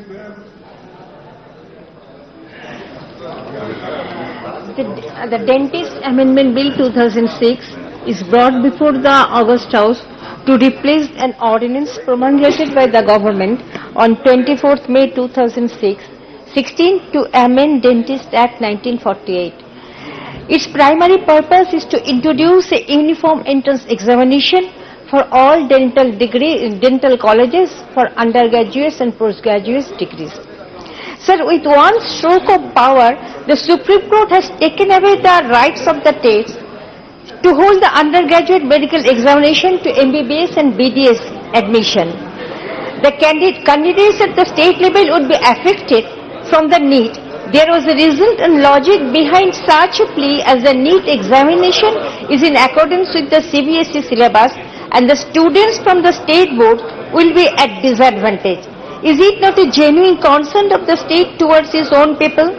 The Dentist Amendment Bill 2006 is brought before the August House to replace an ordinance promulgated by the government on 24th May 2006, 16 to amend Dentist Act 1948. Its primary purpose is to introduce a uniform entrance examination for all dental colleges for undergraduate and postgraduate degrees. Sir, with one stroke of power, the Supreme Court has taken away the rights of the states to hold the undergraduate medical examination to MBBS and BDS admission. The candidates at the state level would be affected from the NEET. There was a reason and logic behind such a plea, as the NEET examination is in accordance with the CBSE syllabus and the students from the state board will be at disadvantage. Is it not a genuine concern of the state towards its own people?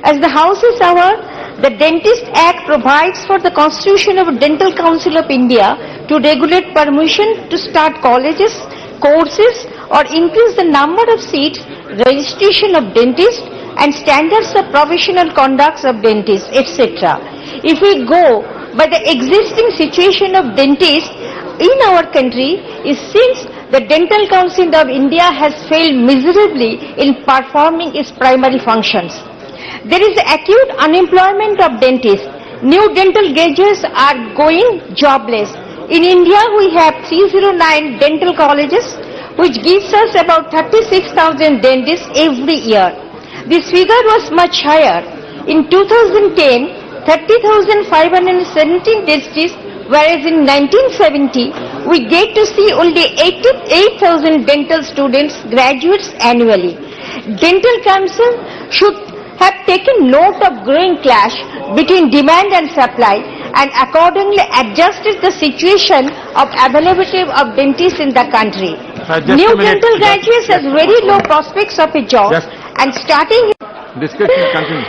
As the House is aware, the Dentist Act provides for the constitution of Dental Council of India to regulate permission to start colleges, courses or increase the number of seats, registration of dentists and standards of professional conducts of dentists, etc. If we go by the existing situation of dentists in our country, it seems the Dental Council of India has failed miserably in performing its primary functions. There is acute unemployment of dentists. New dental graduates are going jobless. In India, we have 309 dental colleges, which gives us about 36,000 dentists every year. This figure was much higher. In 2010, 30,517 dentists, whereas in 1970, we get to see only 88,000 dental students, graduates annually. Dental Council should have taken note of growing clash between demand and supply and accordingly adjusted the situation of availability of dentists in the country. New dental graduates have very low prospects of a job and starting... Discussion continues.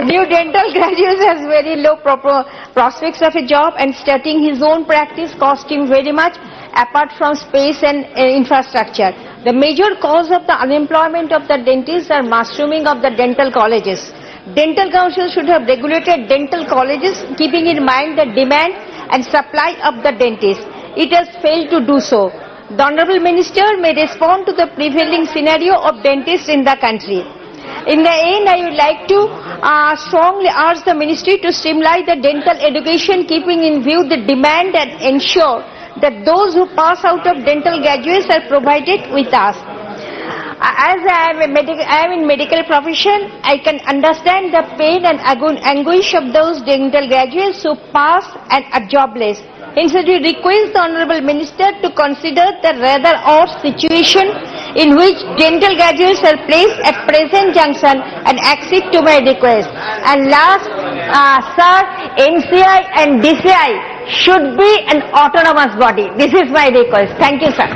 New dental graduates has very low prospects of a job and starting his own practice cost him very much apart from space and infrastructure. The major cause of the unemployment of the dentists are mushrooming of the dental colleges. Dental Council should have regulated dental colleges keeping in mind the demand and supply of the dentists. It has failed to do so. The Honourable Minister may respond to the prevailing scenario of dentists in the country. In the end, I would like to strongly urge the Ministry to streamline the dental education, keeping in view the demand and ensure that those who pass out of dental graduates are provided with us. As I am in medical profession, I can understand the pain and anguish of those dental graduates who pass and are jobless. Instead, we request the Honourable Minister to consider the rather odd situation in which dental graduates are placed at present junction and accede to my request. And last, sir, NCI and DCI should be an autonomous body. This is my request. Thank you, sir.